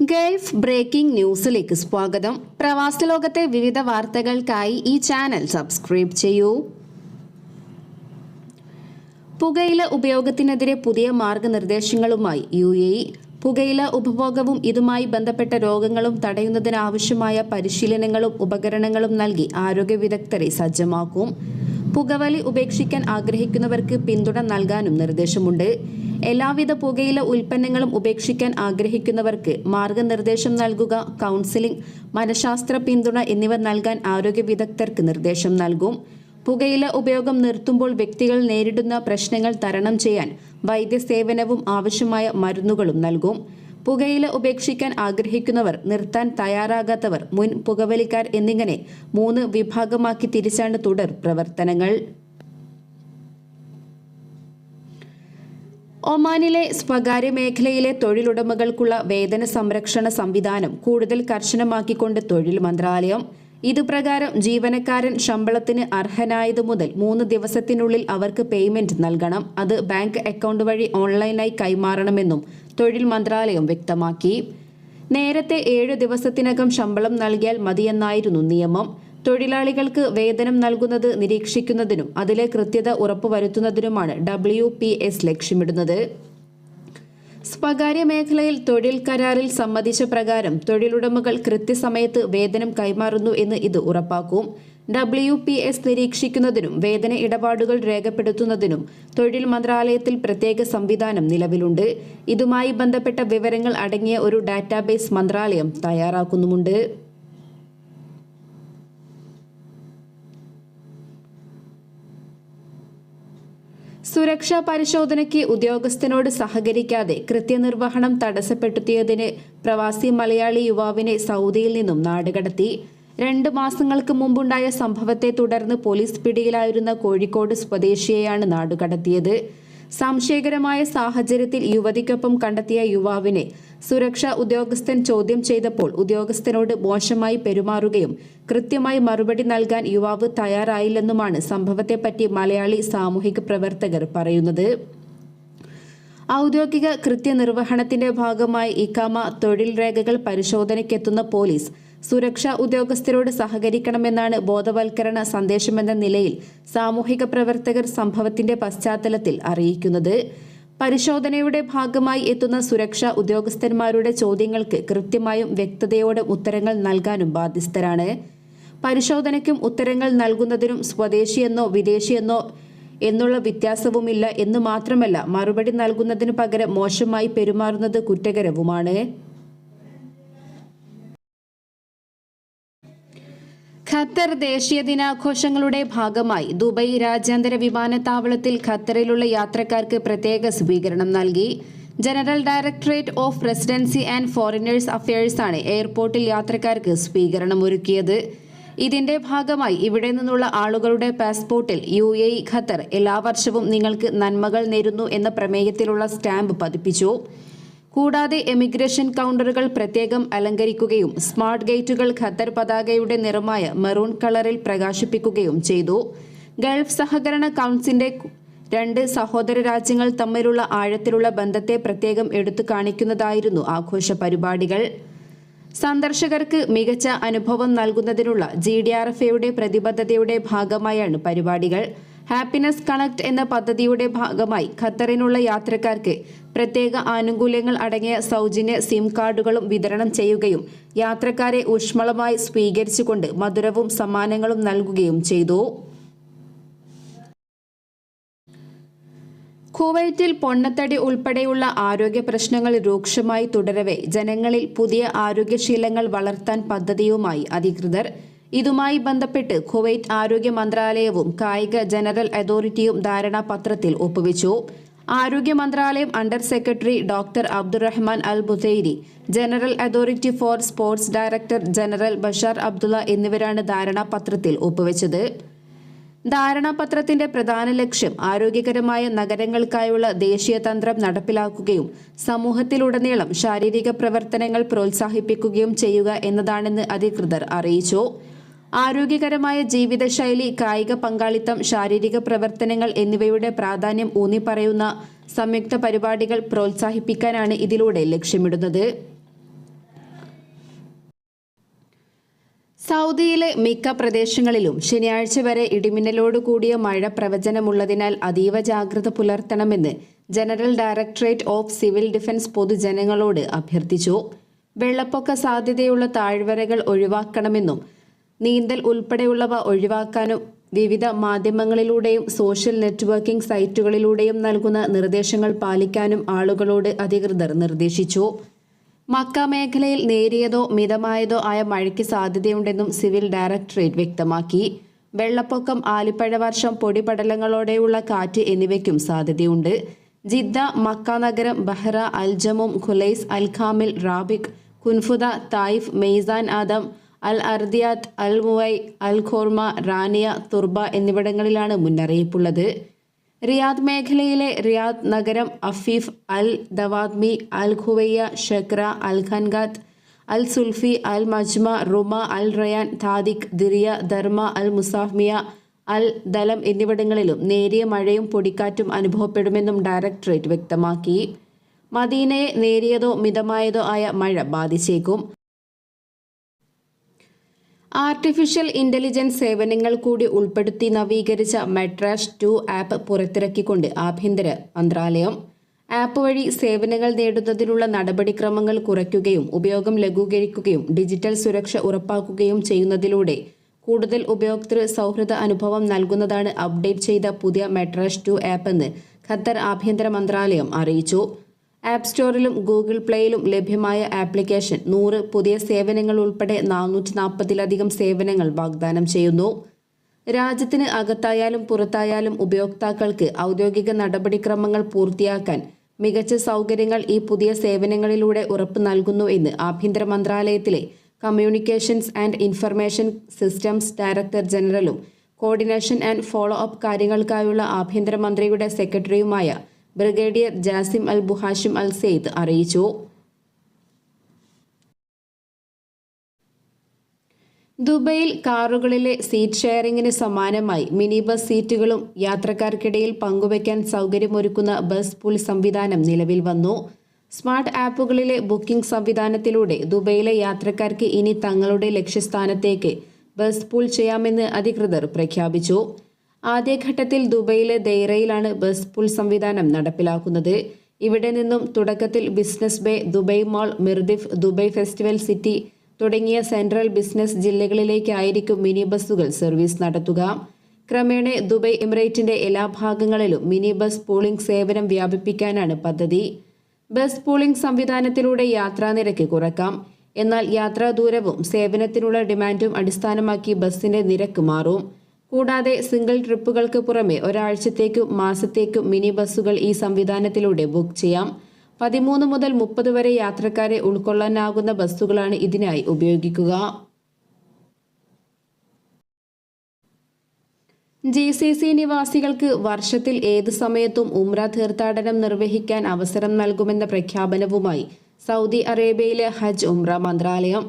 Gulf breaking ന്യൂസിലേക്ക് സ്വാഗതം. പ്രവാസ ലോകത്തെ വിവിധ വാർത്തകൾക്കായി ഈ ചാനൽ സബ്സ്ക്രൈബ് ചെയ്യൂ. പുകയില ഉപയോഗത്തിനെതിരെ പുതിയ മാർഗനിർദ്ദേശങ്ങളുമായി UAE. പുകയില ഉപഭോഗവും ഇതുമായി ബന്ധപ്പെട്ട രോഗങ്ങളും തടയുന്നതിനാവശ്യമായ പരിശീലനങ്ങളും ഉപകരണങ്ങളും നൽകി ആരോഗ്യ വിദഗ്ധരെ സജ്ജമാക്കും. പുകവലി ഉപേക്ഷിക്കാൻ ആഗ്രഹിക്കുന്നവർക്ക് പിന്തുണ നൽകാനും നിർദ്ദേശമുണ്ട്. എല്ലാവിധ പുകയില ഉൽപ്പന്നങ്ങളും ഉപേക്ഷിക്കാൻ ആഗ്രഹിക്കുന്നവർക്ക് മാർഗനിർദ്ദേശം നൽകുക, കൗൺസിലിംഗ്, മനഃശാസ്ത്ര പിന്തുണ എന്നിവ നൽകാൻ ആരോഗ്യ വിദഗ്ധർക്ക് നിർദ്ദേശം നൽകും. പുകയില ഉപയോഗം നിർത്തുമ്പോൾ വ്യക്തികൾ നേരിടുന്ന പ്രശ്നങ്ങൾ തരണം ചെയ്യാൻ വൈദ്യസേവനവും ആവശ്യമായ മരുന്നുകളും നൽകും. പുകയില ഉപേക്ഷിക്കാൻ ആഗ്രഹിക്കുന്നവർ, നിർത്താൻ തയ്യാറാകാത്തവർ, മുൻ പുകവലിക്കാർ എന്നിങ്ങനെ 3 വിഭാഗമാക്കി തിരിച്ചാണ് തുടർ പ്രവർത്തനങ്ങൾ. ഒമാനിലെ സ്വകാര്യ മേഖലയിലെ തൊഴിലുടമകൾക്കുള്ള വേതന സംരക്ഷണ സംവിധാനം കൂടുതൽ കർശനമാക്കിക്കൊണ്ട് തൊഴിൽ മന്ത്രാലയം. ഇതുപ്രകാരം ജീവനക്കാരൻ ശമ്പളത്തിന് അർഹനായതു മുതൽ 3 ദിവസത്തിനുള്ളിൽ അവർക്ക് പേയ്മെന്റ് നൽകണം. അത് ബാങ്ക് അക്കൗണ്ട് വഴി ഓൺലൈനായി കൈമാറണമെന്നും തൊഴിൽ മന്ത്രാലയം വ്യക്തമാക്കി. നേരത്തെ 7 ദിവസത്തിനകം ശമ്പളം നൽകിയാൽ മതിയെന്നായിരുന്നു നിയമം. തൊഴിലാളികൾക്ക് വേതനം നൽകുന്നത് നിരീക്ഷിക്കുന്നതിനും അതിലെ കൃത്യത ഉറപ്പുവരുത്തുന്നതിനുമാണ് WPS ലക്ഷ്യമിടുന്നത്. സ്വകാര്യ മേഖലയിൽ തൊഴിൽ കരാറിൽ സമ്മതിച്ച പ്രകാരം തൊഴിലുടമകൾ കൃത്യസമയത്ത് വേതനം കൈമാറുന്നു എന്ന് ഇത് ഉറപ്പാക്കും. WPS നിരീക്ഷിക്കുന്നതിനും വേതന ഇടപാടുകൾ രേഖപ്പെടുത്തുന്നതിനും തൊഴിൽ മന്ത്രാലയത്തിൽ പ്രത്യേക സംവിധാനം നിലവിലുണ്ട്. ഇതുമായി ബന്ധപ്പെട്ട വിവരങ്ങൾ അടങ്ങിയ ഒരു ഡാറ്റാബേസ് മന്ത്രാലയം തയ്യാറാക്കുന്നുമുണ്ട്. സുരക്ഷാ പരിശോധനയ്ക്ക് ഉദ്യോഗസ്ഥനോട് സഹകരിക്കാതെ കൃത്യനിർവഹണം തടസ്സപ്പെടുത്തിയതിന് പ്രവാസി മലയാളി യുവാവിനെ സൗദിയിൽ നിന്നും നാടുകടത്തി. 2 മാസങ്ങൾക്ക് മുമ്പുണ്ടായ സംഭവത്തെ തുടർന്ന് പോലീസ് പിടിയിലായിരുന്ന കോഴിക്കോട് സ്വദേശിയെയാണ് നാടുകടത്തിയത്. സംശയകരമായ സാഹചര്യത്തിൽ യുവതിക്കൊപ്പം കണ്ടെത്തിയ യുവാവിനെ സുരക്ഷാ ഉദ്യോഗസ്ഥൻ ചോദ്യം ചെയ്തപ്പോൾ ഉദ്യോഗസ്ഥനോട് മോശമായി പെരുമാറുകയും കൃത്യമായി മറുപടി നൽകാൻ യുവാവ് തയ്യാറായില്ലെന്നുമാണ് സംഭവത്തെപ്പറ്റി മലയാളി സാമൂഹിക പ്രവർത്തകർ പറയുന്നത്. ഔദ്യോഗിക കൃത്യനിർവഹണത്തിന്റെ ഭാഗമായി ഇഖാമ, തൊഴിൽ രേഖകൾ പരിശോധനയ്ക്കെത്തുന്ന പോലീസ് സുരക്ഷാ ഉദ്യോഗസ്ഥരോട് സഹകരിക്കണമെന്നാണ് ബോധവൽക്കരണ സന്ദേശമെന്ന നിലയിൽ സാമൂഹിക പ്രവർത്തകർ സംഭവത്തിന്റെ പശ്ചാത്തലത്തിൽ അറിയിക്കുന്നത്. പരിശോധനയുടെ ഭാഗമായി എത്തുന്ന സുരക്ഷാ ഉദ്യോഗസ്ഥന്മാരുടെ ചോദ്യങ്ങൾക്ക് കൃത്യമായും വ്യക്തതയോടെ ഉത്തരങ്ങൾ നൽകാനും ബാധ്യസ്ഥരാണ്. പരിശോധനയ്ക്കും ഉത്തരങ്ങൾ നൽകുന്നതിനും സ്വദേശിയെന്നോ വിദേശിയെന്നോ എന്നുള്ള വ്യത്യാസവുമില്ല എന്ന് മാത്രമല്ല, മറുപടി നൽകുന്നതിനു പകരം മോശമായി പെരുമാറുന്നത് കുറ്റകരവുമാണ്. ഖത്തർ ദേശീയ ദിനാഘോഷങ്ങളുടെ ഭാഗമായി ദുബായ് രാജ്യാന്തര വിമാനത്താവളത്തിൽ ഖത്തറിലുള്ള യാത്രക്കാർക്ക് പ്രത്യേക സ്വീകരണം നൽകി. General directorate of residency and foreigners അഫയേഴ്സാണ് എയർപോർട്ടിൽ യാത്രക്കാർക്ക് സ്വീകരണം ഒരുക്കിയത്. ഇതിന്റെ ഭാഗമായി ഇവിടെ നിന്നുള്ള ആളുകളുടെ പാസ്പോർട്ടിൽ UAE ഖത്തർ എല്ലാ വർഷവും നിങ്ങൾക്ക് നന്മകൾ നേരുന്നു എന്ന പ്രമേയത്തിലുള്ള സ്റ്റാമ്പ് പതിപ്പിച്ചു. കൂടാതെ എമിഗ്രേഷൻ കൗണ്ടറുകൾ പ്രത്യേകം അലങ്കരിക്കുകയും സ്മാർട്ട് ഗേറ്റുകൾ ഖത്തർ പതാകയുടെ നിറമായ മെറൂൺ കളറിൽ പ്രകാശിപ്പിക്കുകയും ചെയ്തു. ഗൾഫ് സഹകരണ കൗൺസിലിന്റെ 2 സഹോദര രാജ്യങ്ങൾ തമ്മിലുള്ള ആഴത്തിലുള്ള ബന്ധത്തെ പ്രത്യേകം എടുത്തു കാണിക്കുന്നതായിരുന്നു ആഘോഷ പരിപാടികൾ. സന്ദർശകർക്ക് മികച്ച അനുഭവം നൽകുന്നതിനുള്ള GDRFയുടെ പ്രതിബദ്ധതയുടെ ഭാഗമായാണ് പരിപാടികൾ. ഹാപ്പിനെസ് കണക്ട് എന്ന പദ്ധതിയുടെ ഭാഗമായി ഖത്തറിനുള്ള യാത്രക്കാർക്ക് പ്രത്യേക ആനുകൂല്യങ്ങൾ അടങ്ങിയ സൗജന്യ SIM കാർഡുകളും വിതരണം ചെയ്യുകയും യാത്രക്കാരെ ഊഷ്മളമായി സ്വീകരിച്ചുകൊണ്ട് മധുരവും സമ്മാനങ്ങളും നൽകുകയും ചെയ്തു. കുവൈറ്റിൽ പൊണ്ണത്തടി ഉൾപ്പെടെയുള്ള ആരോഗ്യ പ്രശ്നങ്ങൾ രൂക്ഷമായി തുടരവെ ജനങ്ങളിൽ പുതിയ ആരോഗ്യശീലങ്ങൾ വളർത്താൻ പദ്ധതിയുമായി അധികൃതർ. ഇതുമായി ബന്ധപ്പെട്ട് കുവൈറ്റ് ആരോഗ്യ മന്ത്രാലയവും കായിക ജനറൽ അതോറിറ്റിയും ധാരണാപത്രത്തിൽ ഒപ്പുവെച്ചു. ആരോഗ്യ മന്ത്രാലയം under secretary doctor Abdulrahman Al Busairi, general authority for sports director general Bashar Abdullah എന്നിവരാണ് ധാരണാപത്രത്തിൽ ഒപ്പുവെച്ചത്. ധാരണാപത്രത്തിന്റെ പ്രധാന ലക്ഷ്യം ആരോഗ്യകരമായ നഗരങ്ങൾക്കായുള്ള ദേശീയ തന്ത്രം നടപ്പിലാക്കുകയും സമൂഹത്തിലുടനീളം ശാരീരിക പ്രവർത്തനങ്ങൾ പ്രോത്സാഹിപ്പിക്കുകയും ചെയ്യുക എന്നതാണെന്ന് അധികൃതർ അറിയിച്ചു. ആരോഗ്യകരമായ ജീവിതശൈലി, കായിക പങ്കാളിത്തം, ശാരീരിക പ്രവർത്തനങ്ങൾ എന്നിവയുടെ പ്രാധാന്യം ഊന്നിപ്പറയുന്ന സംയുക്ത പരിപാടികൾ പ്രോത്സാഹിപ്പിക്കാനാണ് ഇതിലൂടെ ലക്ഷ്യമിടുന്നത്. സൗദിയിലെ മിക്ക പ്രദേശങ്ങളിലും ശനിയാഴ്ച വരെ ഇടിമിന്നലോട് കൂടിയ മഴ പ്രവചനമുള്ളതിനാൽ അതീവ ജാഗ്രത പുലർത്തണമെന്ന് general directorate of civil defence പൊതുജനങ്ങളോട് അഭ്യർത്ഥിച്ചു. വെള്ളപ്പൊക്ക സാധ്യതയുള്ള താഴ്വരകൾ ഒഴിവാക്കണമെന്നും നീന്തൽ ഉൾപ്പെടെയുള്ളവ ഒഴിവാക്കാനും വിവിധ മാധ്യമങ്ങളിലൂടെയും സോഷ്യൽ നെറ്റ്വർക്കിംഗ് സൈറ്റുകളിലൂടെയും നൽകുന്ന നിർദ്ദേശങ്ങൾ പാലിക്കാനും ആളുകളോട് അധികൃതർ നിർദ്ദേശിച്ചു. മക്ക മേഖലയിൽ നേരിയതോ മിതമായതോ ആയ മഴയ്ക്ക് സാധ്യതയുണ്ടെന്നും സിവിൽ ഡയറക്ടറേറ്റ് വ്യക്തമാക്കി. വെള്ളപ്പൊക്കം, ആലിപ്പഴവർഷം, പൊടിപടലങ്ങളോടെയുള്ള കാറ്റ് എന്നിവയ്ക്കും സാധ്യതയുണ്ട്. ജിദ്ദ, മക്ക നഗരം, ബഹ്റ, അൽജമും, ഖുലൈസ്, അൽ ഖാമിൽ, റാബിക്, കുൻഫുദ, തായിഫ്, മെയ്സാൻ ആദം, അൽ അർദിയാത്ത്, അൽ മുവൈ, അൽ ഖോർമ, റാനിയ, തുർബ എന്നിവിടങ്ങളിലാണ് മുന്നറിയിപ്പുള്ളത്. റിയാദ് മേഖലയിലെ റിയാദ് നഗരം, അഫീഫ്, അൽ ദവാദ്മി, അൽ ഖുവയ്യ, ഷക്ര, അൽ ഖൻഗാത്ത്, അൽ സുൽഫി, അൽ മജ്മ, റുമ, അൽ റയാൻ, താദിഖ്, ദിറിയ, ധർമ്മ, അൽ മുസാഫ്മിയ, അൽ ദലം എന്നിവിടങ്ങളിലും നേരിയ മഴയും പൊടിക്കാറ്റും അനുഭവപ്പെടുമെന്നും ഡയറക്ടറേറ്റ് വ്യക്തമാക്കി. മദീനയെ നേരിയതോ മിതമായതോ ആയ മഴ ബാധിച്ചേക്കും. ആർട്ടിഫിഷ്യൽ ഇന്റലിജൻസ് സേവനങ്ങൾ കൂടി ഉൾപ്പെടുത്തി നവീകരിച്ച മെട്രാഷ് 2 ആപ്പ് പുറത്തിറക്കിക്കൊണ്ട് ആഭ്യന്തര മന്ത്രാലയം. ആപ്പ് വഴി സേവനങ്ങൾ നേടുന്നതിനുള്ള നടപടിക്രമങ്ങൾ കുറയ്ക്കുകയും ഉപയോഗം ലഘൂകരിക്കുകയും ഡിജിറ്റൽ സുരക്ഷ ഉറപ്പാക്കുകയും ചെയ്യുന്നതിലൂടെ കൂടുതൽ ഉപയോക്തൃ സൗഹൃദ അനുഭവം നൽകുന്നതാണ് അപ്ഡേറ്റ് ചെയ്ത പുതിയ മെട്രാഷ് 2 ആപ്പ് എന്ന് ഖത്തർ ആഭ്യന്തര മന്ത്രാലയം അറിയിച്ചു. ആപ്പ് സ്റ്റോറിലും ഗൂഗിൾ പ്ലേയിലും ലഭ്യമായ ആപ്ലിക്കേഷൻ 100 പുതിയ സേവനങ്ങൾ ഉൾപ്പെടെ 440-ലധികം സേവനങ്ങൾ വാഗ്ദാനം ചെയ്യുന്നു. രാജ്യത്തിന് അകത്തായാലും പുറത്തായാലും ഉപയോക്താക്കൾക്ക് ഔദ്യോഗിക നടപടിക്രമങ്ങൾ പൂർത്തിയാക്കാൻ മികച്ച സൗകര്യങ്ങൾ ഈ പുതിയ സേവനങ്ങളിലൂടെ ഉറപ്പു നൽകുന്നു എന്ന് ആഭ്യന്തര മന്ത്രാലയത്തിലെ communications and information systems director ജനറലും കോർഡിനേഷൻ ആൻഡ് ഫോളോ അപ്പ് കാര്യങ്ങൾക്കായുള്ള ആഭ്യന്തരമന്ത്രിയുടെ സെക്രട്ടറിയുമായ brigadier Jasim Al Buhashim Al Saeed അറിയിച്ചു. ദുബൈയിൽ കാറുകളിലെ സീറ്റ് ഷെയറിംഗിന് സമാനമായി മിനി ബസ് സീറ്റുകളും യാത്രക്കാർക്കിടയിൽ പങ്കുവയ്ക്കാൻ സൗകര്യമൊരുക്കുന്ന ബസ് പൂൾ സംവിധാനം നിലവിൽ വന്നു. സ്മാർട്ട് ആപ്പുകളിലെ ബുക്കിംഗ് സംവിധാനത്തിലൂടെ ദുബൈയിലെ യാത്രക്കാർക്ക് ഇനി തങ്ങളുടെ ലക്ഷ്യസ്ഥാനത്തേക്ക് ബസ് പൂൾ ചെയ്യാമെന്ന് അധികൃതർ പ്രഖ്യാപിച്ചു. ആദ്യഘട്ടത്തിൽ ദുബൈയിലെ ദൈറയിലാണ് ബസ് പൂൾ സംവിധാനം നടപ്പിലാക്കുന്നത്. ഇവിടെ നിന്നും തുടക്കത്തിൽ business bay, Dubai mall, Mirdif, Dubai festival city തുടങ്ങിയ സെൻട്രൽ ബിസിനസ് ജില്ലകളിലേക്കായിരിക്കും മിനി ബസ്സുകൾ സർവീസ് നടത്തുക. ക്രമേണ ദുബൈ എമിറേറ്റിന്റെ എല്ലാ ഭാഗങ്ങളിലും മിനി ബസ് പൂളിംഗ് സേവനം വ്യാപിപ്പിക്കാനാണ് പദ്ധതി. ബസ് പൂളിംഗ് സംവിധാനത്തിലൂടെ യാത്രാനിരക്ക് കുറക്കാം. എന്നാൽ യാത്രാ ദൂരവും സേവനത്തിനുള്ള ഡിമാൻഡും അടിസ്ഥാനമാക്കി ബസിന്റെ നിരക്ക് മാറും. കൂടാതെ സിംഗിൾ ട്രിപ്പുകൾക്ക് പുറമെ ഒരാഴ്ചത്തേക്കും മാസത്തേക്കും മിനി ബസ്സുകൾ ഈ സംവിധാനത്തിലൂടെ ബുക്ക് ചെയ്യാം. 13 മുതൽ 30 വരെ യാത്രക്കാരെ ഉൾക്കൊള്ളാനാകുന്ന ബസ്സുകളാണ് ഇതിനായി ഉപയോഗിക്കുക. GCC നിവാസികൾക്ക് വർഷത്തിൽ ഏത് സമയത്തും ഉംറ തീർത്ഥാടനം നിർവഹിക്കാൻ അവസരം നൽകുമെന്ന പ്രഖ്യാപനവുമായി സൗദി അറേബ്യയിലെ ഹജ്ജ് ഉംറ മന്ത്രാലയം.